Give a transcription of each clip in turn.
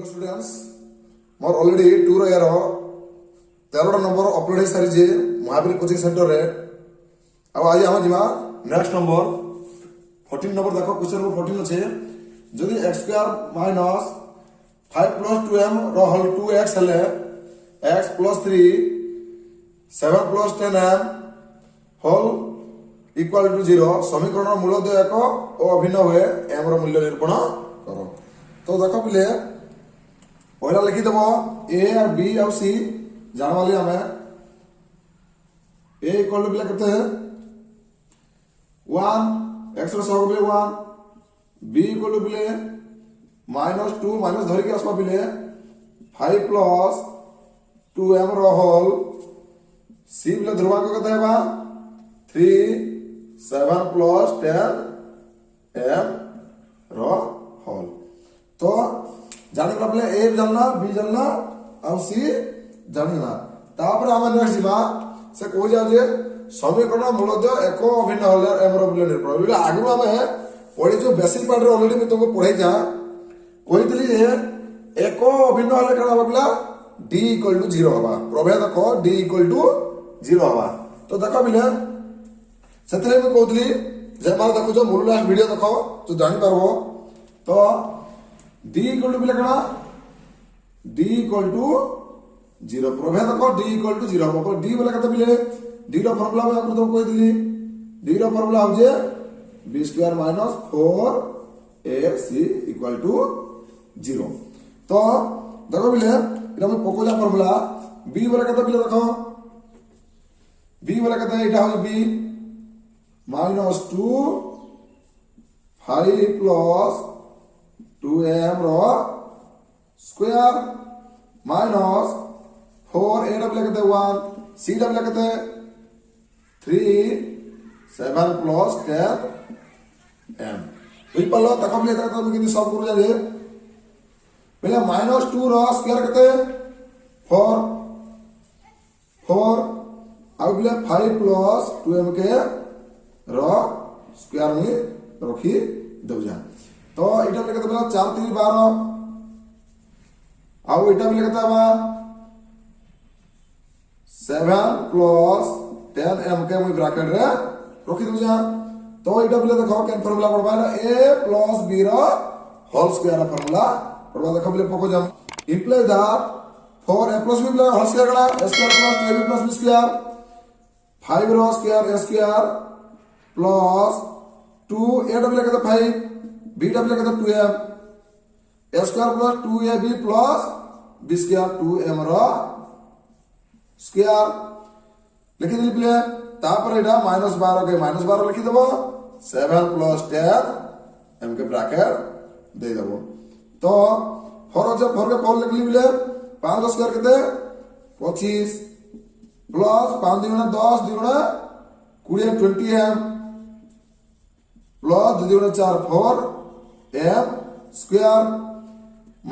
Hello students मोर already tour यार 13टा number upload हो सारी महावीर कोचिंग सेंटर रे अब आज हम जिमा नेक्स्ट नंबर 14 नंबर देखो क्वेश्चन नंबर 14 अच्छे जदि x square minus 5 plus 2m रो होल 2x हेले x plus 3 7 plus 10m whole equal to 0 समीकरण मूलद्वय एक और अभिन्न हुए m रो मूल्य निरूपण करो। तो देखो पिले पहला लिखिदेव ए और बी और सी जाने वाली हमें ए इक्वल टू पिले कहते हैं 1 एक्स रो सह पिले 1 बी इक्वल टू पिले -2 माइनस धरिक आसवा पिले 5 प्लस 2m रो होल सी पिले ध्रुवांक कहते हैं 3 7 प्लस 10m रो होल। तो जाने के लिए ए जानना बी जानना और सी जानना तापर आम नेक्स्ट जीवा से कह जाओ जे समीकरण मूलद्वय एक अभिन्न होले एम रो मूल्य निरूपण बोले आगु आम पढ़ी जो बेसिक पार्ट रे ऑलरेडी मैं तुमको पढ़ाई जा कहितली जे एक अभिन्न होले कण होबला d इक्वल टू 0 हवा प्रभेद को d इक्वल टू 0 हवा। तो देखो बिले सेतरे मैं कहतली जे मार देखो जो मूल लास्ट वीडियो देखो तो जानि पारबो। तो d इक्वल टू बिले कणा d इक्वल टू 0 प्रभेद को d इक्वल टू 0 पर d बोले कते बिले d रो फार्मूला में आपको तो कहि दिली d रो फार्मूला हो जे b square minus 4ac equal to 0। तो देखो बिले इटा में पकोजा फार्मूला b बोले कते बिले देखो b बोले कते इटा हो b -2 5 प्लस 2m रो स्क्वायर माइनस 4 a डबल कहते 1 c डबल कहते 3 7 प्लस 10m वही पल्लो तक हम लेते हैं कितनी सब करू जाए पहले -2 रो स्क्वायर कहते 4 अब बोले 5 प्लस 2m के रो स्क्वायर में रखी दो जा। तो इटा बोले कहते 4 3 12 आउ इटा बोले कहते 7 प्लस 10m के मुई ब्रैकेट रे रखी दउ जा। तो इटा बोले देखो केन फार्मूला पड़बा ना a प्लस b रो होल स्क्वायर फार्मूला पड़बा देखो बोले पको जा imply that for a plus b whole square कड़ा a square plus 2ab plus b square 5 रो square a square plus 2 a double कहते 5 b डबल कहते 2m a square plus 2ab plus b square 2m रो square लिखि दिली play तापर एटा -12 के -12 लिखि देबो 7 प्लस 10 m के ब्रैकेट दे देबो। तो फॉर जब फॉर के फॉर लिख ली प्ले 5 स्क्वायर कहते 25 प्लस 5 दुगुना 10 दुगुना 20 20m प्लस 2 दुगुना 4 4 m स्क्वायर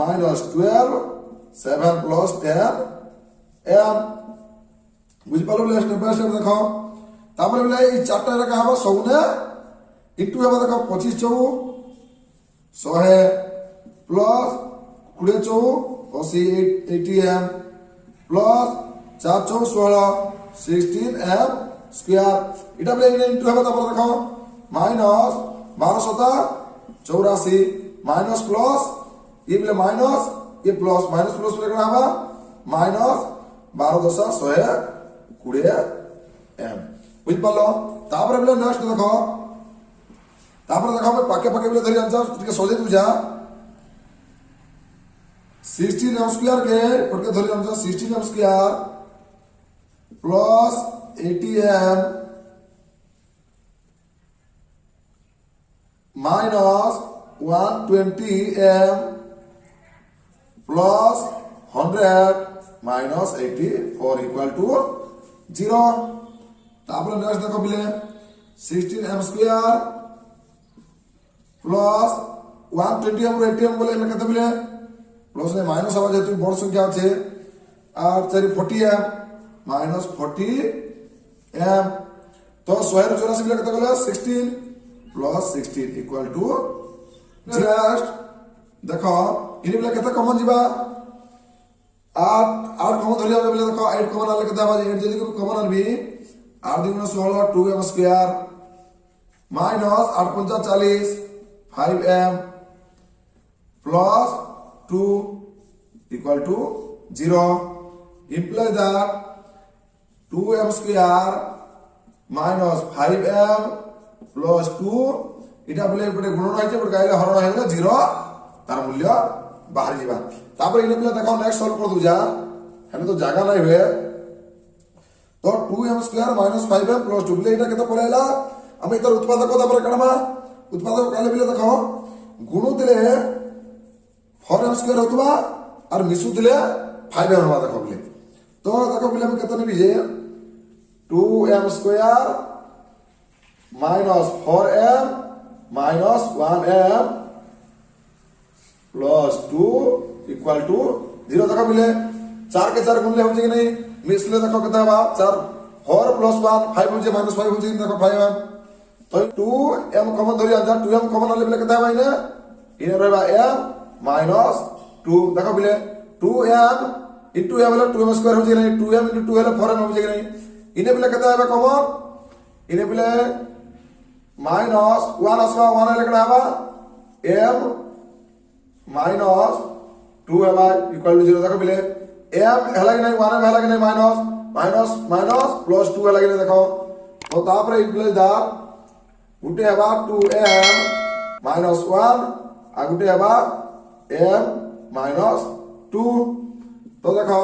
-12 7 प्लस 10 m बुझ पालो ले स्टेप बाय स्टेप देखो तापर बोले ई चारटा रे कहबो सबने इनटू हेबो देखो 25 4 100 plus 20 4 80m plus 4 4 16 16m square इटा बोले इनटू हेबो तापर देखो माइनस 12 7 84 माइनस प्लस ये बोले माइनस ये प्लस माइनस प्लस बोले करा हवा माइनस 12 10 100 20m बुझ पालो। तापर बोले नेक्स्ट देखो तापर देखो मैं पाके पाके बोले धरि आंसर ठीक सोजे बुझा 16m स्क्वायर के पढ़ के धरि answer 16m square plus 80m minus 120m plus 100 minus 84 equal to 0। तापर नेक्स्ट देखो बिले 16m स्क्वायर प्लस 120m और 80m बोले कहते बिले प्लस ने माइनस हवा जेतु बड़ संख्या আছে আর 4 40m माइनस 40m तो 184 बोले कहते बोले 16 प्लस 16 इक्वल टू जस्ट देख इन बेले केते कॉमन जीवा 8 कॉमन धरिया बेले देख 8 कॉमन आले केते हबा 8 जदी कॉमन आनबी 8 2 16 2m square minus 8 5 40 5m plus 2 equal to 0 imply that 2m square minus 5m plus 2 इटा बोले एपटे गुणन होइছে एपटे गाइले हरण होइला 0 तार मूल्य बाहर जीवा तापर इने बोले देखो नेक्स्ट सॉल्व कर दूजा हमें तो जागा नहीं हुए तो 2m square minus 5m plus 2 बोले इटा केते पळेला हम इतर उत्पादक तापर कणमा उत्पादक काले बोले देखो गुणु दिले 4m square होतबा और मिसु दिले 5m होबा देखो बोले तो देखो बोले हम केते नेबी जे 2m square minus 4m minus 1m plus 2 equal to 0 देखो बोले 4 के 4 गुणले होजे कि नहीं मिसले देखो केते बा 4 4 plus 1 5 होजे minus 5 होजे देखो 5m तो 2m कॉमन धरि आ 2m कॉमन आले बोले केते बा इने रहबा m minus 2 देखो बोले 2m into m बोले 2m स्क्वायर होजे नहीं 2m into 2 है 4m होजे कि नहीं इने बोले केते बा कॉमन इने बोले माइनस 1 असवा 1 लेकना हबा m माइनस 2 हबा इक्वल टू 0 देखो बोले m हला कि नहीं 1 हला कि नहीं माइनस माइनस माइनस प्लस 2 हला कि नहीं देखो तो तापर इक्वल दा गुटे हबा 2m माइनस 1 आ गुटे हबा m माइनस 2 तो देखो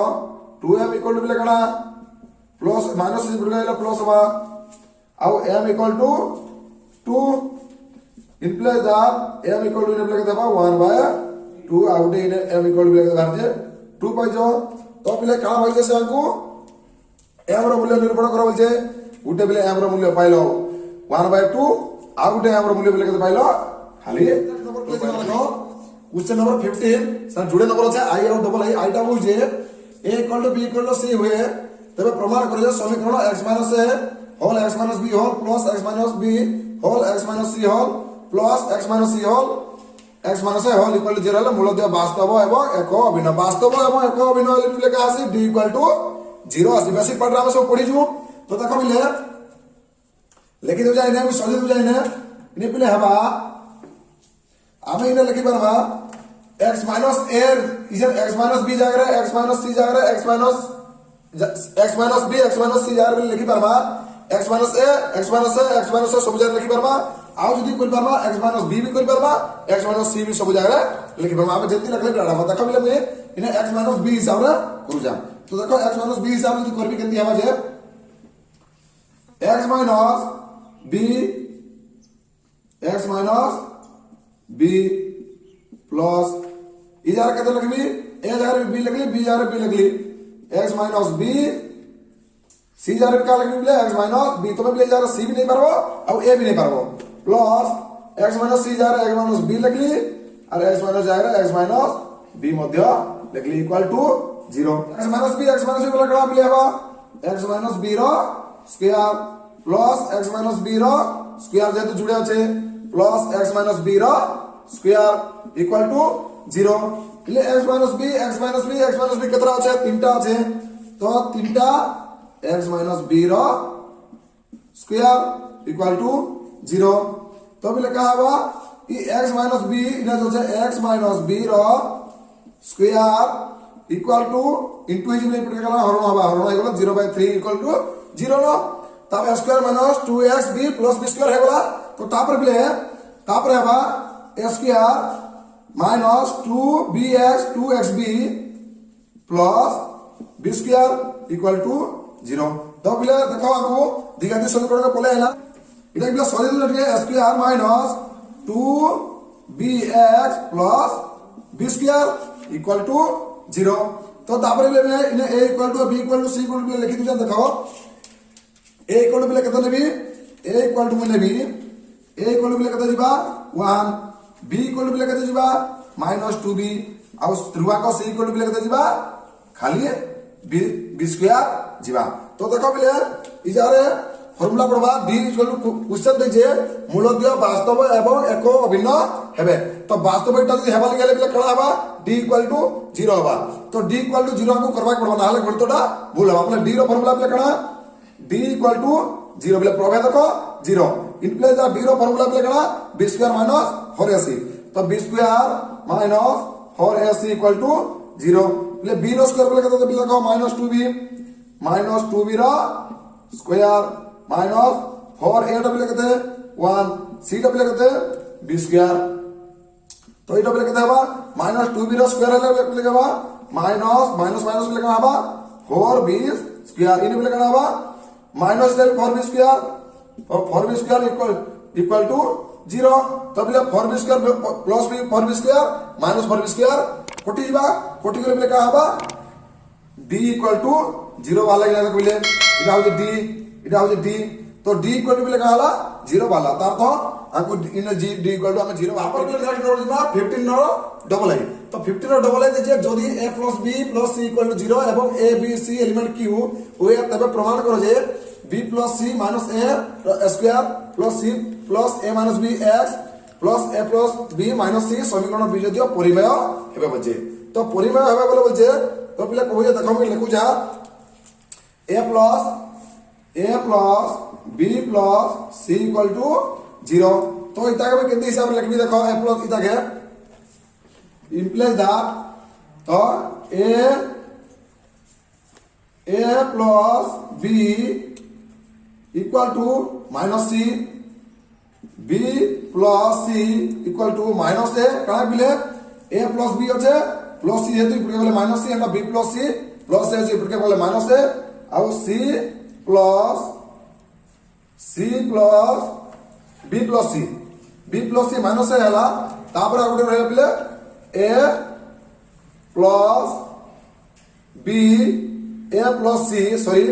2m इक्वल टू बोले कना प्लस माइनस से बुडगाइला प्लस हबा आउ m equal to 2 implies that m equal to इने केते बा 1 by 2 आउटे इने m equal to केते बाहर जे 2 पाइजो तो पिले का भाइजे से हमको m रो मूल्य निरूपण करो बोलजे उटे पिले m रो मूल्य पाइलो 1 by 2 आउटे m रो मूल्य पिले केते पाइलो खाली नंबर प्लेस रखो क्वेश्चन नंबर 15 सर जुड़े नंबर আছে i और डबल i टा बोल जे a equal to b equal to c हुए तबे प्रमाण करो जे समीकरण x minus a whole x minus b whole plus x minus b whole x minus c whole plus x minus c whole x minus a whole equal to 0 ले मूलतः वास्तव एवं एक अभिन्न वास्तव एवं एक अभिन्न ले का आसी d equal to 0 आसी बेसिक पार्ट हम सब पढ़ी छु तो देखो मिले लेखि दो जाय ने सजे दो जाय ने इने पिले हबा आमे इने लिखि परबा x minus a is x minus b जागरे x minus c जागरे x minus b x minus c जागरे लिखि परबा x minus a x minus a x minus a सब जगह लिखि परबा आउ जदी कोइ परबा x minus b भी कोइ परबा x minus c भी सब जगह लिखि परबा आप जति लिखले डाला देखो मिले में इने x minus b हिसाब रे करू जा तो देखो x minus b हिसाब जदी करबी केंती हवा जे x minus b plus ई जार केते लिखबी a जार b लिखली b जार b लिखली x minus b c jar का लिखबी बोले x minus b तो बोले जार c भी नहीं पारबो और a भी नहीं पारबो प्लस x minus c जार x minus b लिखली और x minus जार x minus b मध्य लिखली equal to 0 x minus b बोला कड़ा बोले हबा x minus b रो square plus x minus b रो स्क्वायर जेतु जुड़े আছে प्लस x minus b रो स्क्वायर इक्वल टू 0 એટલે x minus b केतरा আছে তিনটা আছে তো তিনটা x minus b रो स्क्वायर इक्वल टू 0 तो भी लिखा हवा ई x minus b इने जो છે x minus b रो स्क्वायर इक्वल टू इनटू इज में पुट कला हरण हवा हरण होगला 0/3 इक्वल टू 0 नो तब square minus 2xb plus b square होगला तो तापर हवा a square minus 2xb plus b square equal to 0 तो बिले देखो हमको दिगाती समीकरण को पले हैला इटा बिले सॉलिड लटके a square minus 2bx plus b square equal to 0 तो तापर बिले इने a equal to b equal to c equal to लिखि दिया देखो a इक्वल टू बिले केते नेबी a इक्वल टू में नेबी a इक्वल टू बिले केते दिबा 1 b इक्वल टू बिले केते दिबा -2b आ ध्रुवा को c इक्वल टू बिले केते दिबा खाली b स्क्वायर जीवा तो देखो बिले इजारे फॉर्मूला पढ़वा d इक्वल टू क्वेश्चन देजे मूलद्य वास्तव एवं एक अभिन्न हेबे तो वास्तव एटा जदी हेबा गेले बिले कणा हबा d इक्वल टू 0 हबा तो d इक्वल टू 0 हमको करबा पड़बा नाले गणितटा भूल हबा मतलब d रो फॉर्मूला बिले कणा d इक्वल टू 0 बिले प्रभेदक 0 इन प्लेस द d रो फॉर्मूला बिले कणा b स्क्वायर माइनस 4ac तो b square minus 4ac equal to 0 बिले b रो स्क्वायर बिले कत बिले को माइनस 2b रो स्क्वायर माइनस 4a डबल कहते 1 c डबल कहते b स्क्वायर तो ये डबल कहते हवा माइनस 2b रो स्क्वायर है लिखबा माइनस माइनस माइनस लिखना हवा 4b स्क्वायर इन लिखना हवा माइनस 4b स्क्वायर और 4b स्क्वायर इक्वल टू 0 तो बिले 4b square plus 4b square minus 4b square 40 जीवा 40 को लिखा हवा d इक्वल टू 0 वाला इला कोइले इटा हो d इटा हो d तो d इक्वल टू लिखा हला 0 वाला तार तो हमको इन d इक्वल टू हम 0 वापर के लिखा नोट जिमा 15 नो डबल आई तो 15 नो डबल आई जे जदी a + b + c equal to 0 एवं a b c element q ओए तबे प्रमाण करो जे b + c - a square + c + a - b x + a + b - c समीकरण बीजोद्य परिमेय हेबे बचे तो परिमेय हेबे बोले बचे तो पिला कहू जे देखो मैं लिखू जा a plus b plus c equal to 0 तो इता के केंद्र हिसाब लिखबी देखो a plus इता के implies that तो a plus b equal to minus c b plus c equal to minus a काहे बिले a plus b আছে plus c हेतु इपके बोले minus c and b plus c plus a इपके बोले minus a ଆଉ c plus b plus c minus a ହେଲା तापर आ गुटे रहले बिले a plus b a plus c sorry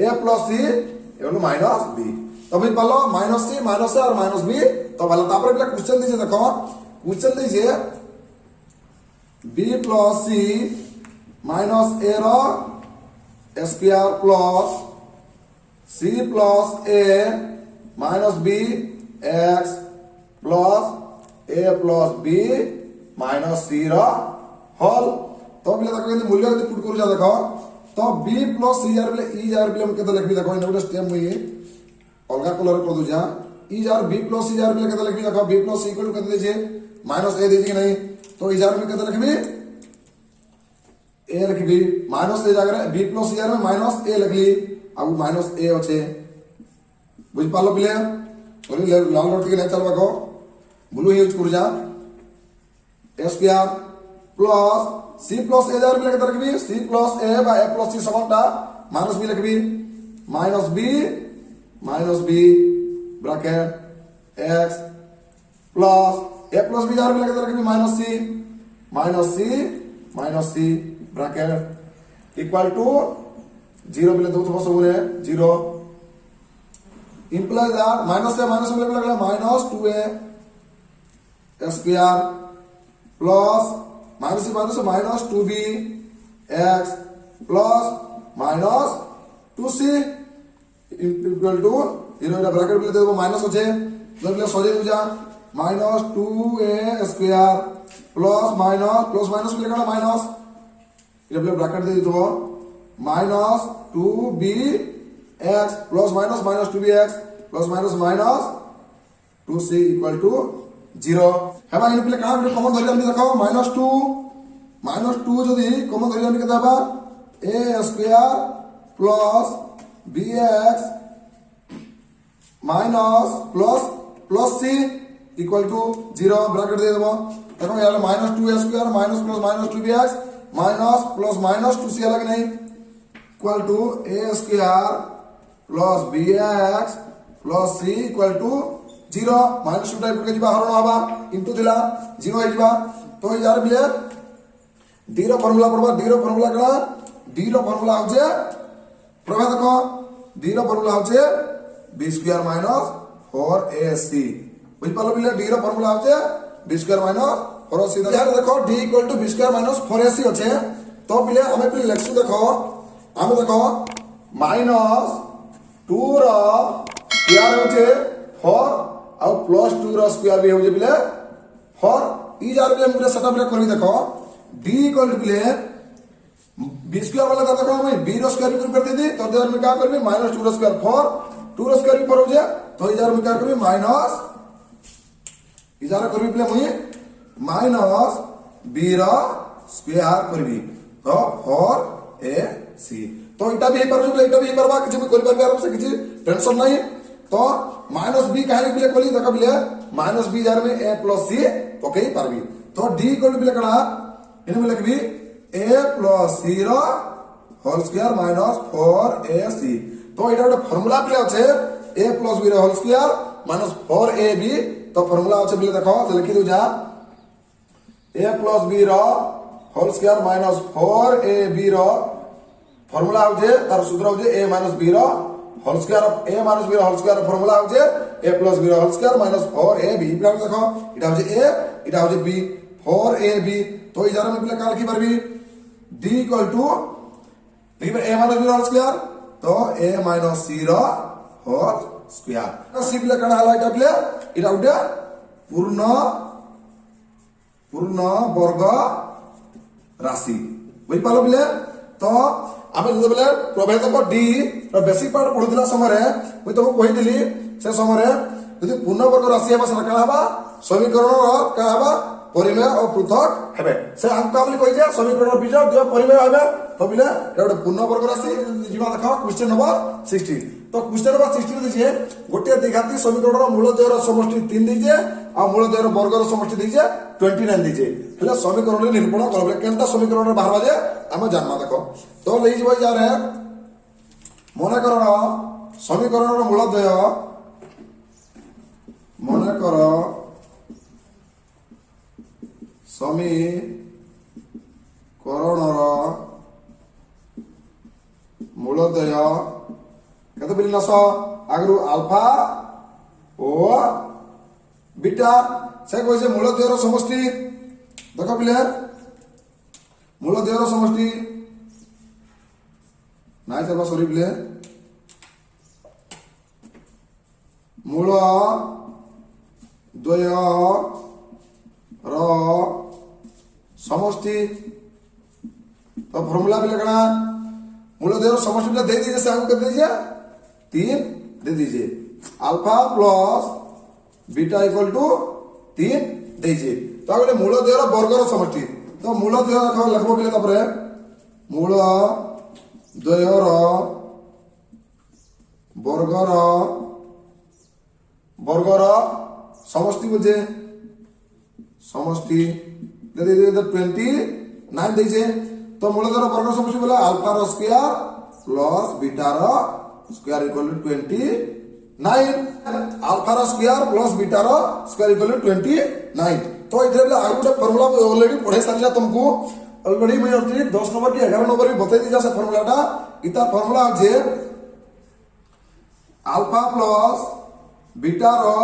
a plus c एवं minus b तो भी पालो minus c minus a और minus b तो वाला तापर बिले क्वेश्चन दीजिए देखो क्वेश्चन दीजिए b plus c minus a रो square plus c plus a minus b x plus a plus b minus c रो होल तो बिले देखो ये मूल्य यदि पुट करू जा देखो तो b plus c जार बिले e जार बिले हम केते लिखबी देखो इन गोटे स्टेप मुई अलगा कलर कर दू जा e jar b plus c jar बिले केते लिखबी देखो b plus c इक्वल केते देजे माइनस a देजे कि नहीं तो e जार में केते लिखबी a लिखबी माइनस ए जगह b plus c जार में माइनस a लिखली अब माइनस a होचे बुझ पालो बिले ओली लाल रट के नहीं चलबा को ब्लू यूज कर जा a square plus c plus a जार बिले केते लिखबी c plus a बा a plus c समानटा माइनस b लिखबी minus b bracket x plus a plus b जार बिले केते लिखबी minus c bracket equal to 0 बिले दो सब सबरे 0 इंप्लाइज दैट माइनस से माइनस बिले लगला minus 2a square plus minus से minus 2b x plus minus 2c equal to 0 इटा ब्रैकेट बिले देबो माइनस होचे तो बिले सॉरी हो जा minus 2a square plus minus बिले लगला माइनस इटा बिले ब्रैकेट दे दितो minus 2b x plus minus 2b x plus minus 2c equal to 0 हेबा इन पिले का कॉमन धरि हम देखो माइनस 2 जदी कॉमन धरि हम केता बा a square plus bx minus plus c equal to 0 bracket दे देबो देखो यार minus 2a square minus 2bx minus plus minus 2c अलग नहीं equal to a square plus bx plus c equal to 0 minus 2 type के जिबा हरण हबा इनटू दिला 0 हो जिबा तो यार बिले d रो फार्मूला पड़बा d रो फार्मूला कला d रो फार्मूला होजे प्रभा देखो d रो फार्मूला होजे b स्क्वायर माइनस 4ac बुझ पालो बिले d रो फार्मूला होजे b स्क्वायर माइनस 4ac यार देखो d equal to b square minus 4ac होचे तो बिले हमें बिले लेक्सु देखो हम देखो माइनस 2 रो स्क्वायर होचे 4 आउ +2 रो स्क्वायर भी होजे बिले 4 ई जार बिले हमरे सेटअप रे करबी देखो d इक्वल टू बिले b स्क्वायर वाला करता को हम b रो स्क्वायर भी कर देती तो इधर में क्या करबी -2 रो स्क्वायर 4 2 रो स्क्वायर भी 4 होजे तो इधर में क्या करबी माइनस इधर करबी बिले मुई माइनस b रो स्क्वायर करबी तो 4ac तो इटा भी हे परजो बिले इटा भी हे परबा कि हम कर परबे आराम से किछि टेंशन नहीं तो -b काहे बिले कोली देखा बिले -b जार में a + c ओके पारबी तो d इक्वल टू बिले कणा इने में लिखबी a + c रो होल स्क्वायर -4ac तो इटा ଗୋଟେ फार्मूला बिले আছে a + b रो होल स्क्वायर -4ab तो फार्मूला আছে बिले देखो लिखि दउ जा a + b रो होल स्क्वायर -4ab रो फार्मूला होजे तार सूत्र होजे a - b रो होल स्क्वायर a - b रो होल स्क्वायर फार्मूला होजे a + b रो होल स्क्वायर -4ab इटा देखो इटा होजे a इटा होजे b 4ab तो इधर में बिले काल की परबी d इक्वल टू देखिए a - b रो होल स्क्वायर तो a - c रो होल स्क्वायर c बिले कणा हला इटा बिले इटा उडे पूर्ण वर्ग राशि बुझ पालो बिले तो आमे जदे बेले प्रभेदक डी रो बेसिक पार्ट पढुदिला समय मुई तुमको कहि दिली से समय यदि पूर्ण वर्ग राशि हेबा से का हबा समीकरण का हबा परिमेय और पृथक हेबे से हम का बोली कहि जे समीकरण बीजक जो परिमेय हेबे तो बिले एटा पूर्ण वर्ग राशि जीवा देखो क्वेश्चन नंबर 16 तो क्वेश्चन नंबर 16 दिजे गोटे द्विघाती समीकरण मूलद्वयर समष्टि 3 दिजे आ मूलद्वयर वर्गर समष्टि दिजे 29 दिजे हले समीकरण निरूपण करबे केनटा समीकरण बाहरबा जे हम जानना देखो तो लई जबो यार मने करो समीकरण मूलद्वय मने करो समीकरण मूलद्वय कते बिल नस आगरु अल्फा ओ बीटा से कोइ जे मूलद्वयर समष्टि देखो बिले मूलद्वयर समष्टि नाइ से सॉरी बिले मूल द्वय रो समष्टि तो फार्मूला बिले कणा मूलद्वयर समष्टि बिले दे दीजिए से आगु कर दीजिए 3 दे दीजिए alpha plus beta equal to 3 दीजिए तो आगे मूलद्वयर वर्गर समष्टि तो मूलद्वय लिखबो बिले तापरे मूलद्वयर वर्गर समष्टि बुझे समष्टि दे दे 29 दीजिए तो मूलद्वयर वर्गर समष्टि बोला अल्फा रो स्क्वायर प्लस बीटा रो स्क्वायर इक्वल टू 29 अल्फा रो स्क्वायर प्लस बीटा रो स्क्वायर इक्वल टू 29 तो इधर ले आगु गोटे फार्मूला ऑलरेडी पढ़े सारिला तुमको ऑलरेडी मैं होती 10 नंबर की 11 नंबर भी बतै दिया से फार्मूलाटा इता फार्मूला जे अल्फा प्लस बीटा रो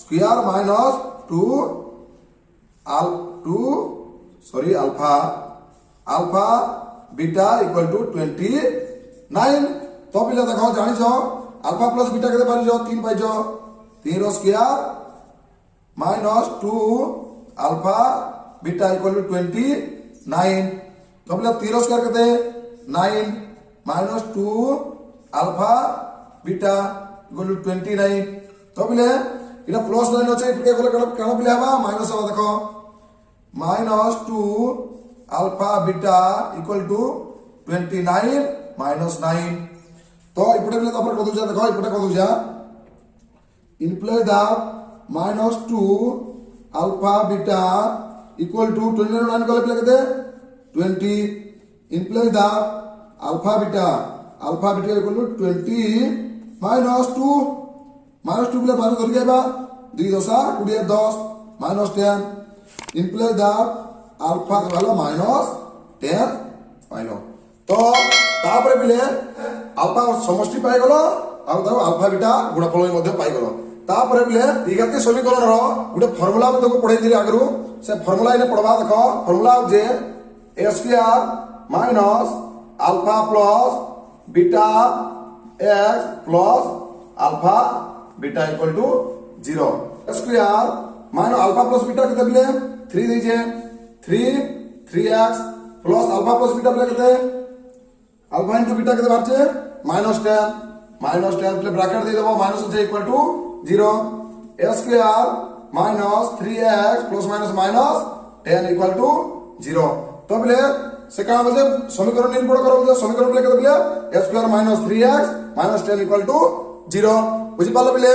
square minus 2 alpha beta equal to 29 तो पिला देखो जानि छ अल्फा प्लस बीटा केते पारि जो 3 पाइ जो 3 रो square minus 2 alpha beta equal to 29 तो पिला 3 रो स्क्वायर केते 9 minus 2 alpha beta equal to 29 तो पिले इना प्लस 9 अछि इपके कोले काना पिले हबा माइनस हबा देखो minus 2 alpha beta equal to 29 minus 9 तो इपटे बिले तापर कदु जा देखो इपटे कदु जा imply that minus 2 alpha beta equal to 29 कोले बिले केते 20 imply that alpha beta equal to 20 minus 2 बिले बारे धरि जाबा 2 दशा 20 10 माइनस 10 इम्प्लाई दैट अल्फा वाला माइनस 10 पाइलो तो तापरे बिले अल्फा समष्टि पाइ गलो आ देखो अल्फा बीटा गुणफल मध्ये पाइ गलो तापरे बिले द्विघाती समीकरण रो गुटे फार्मूला में तुमको पढै दिली आगरु से फार्मूला इने पढवा देखो फार्मूला जे a square minus alpha plus beta x plus alpha beta equal to 0 square minus alpha plus beta केते बिले 3 दीजिए 3x plus alpha plus beta बिले केते अल्फा इंटू बीटा केते बारछे -10 प्ले ब्रैकेट दे देबो माइनस होचे equal to 0 a square minus 3x plus minus 10 equal to 0 तो बिले से का बोलते समीकरण निर्भर करो बोलते समीकरण बिले केते बिले a square minus 3x minus 10 equal to 0 बुझी पालो बिले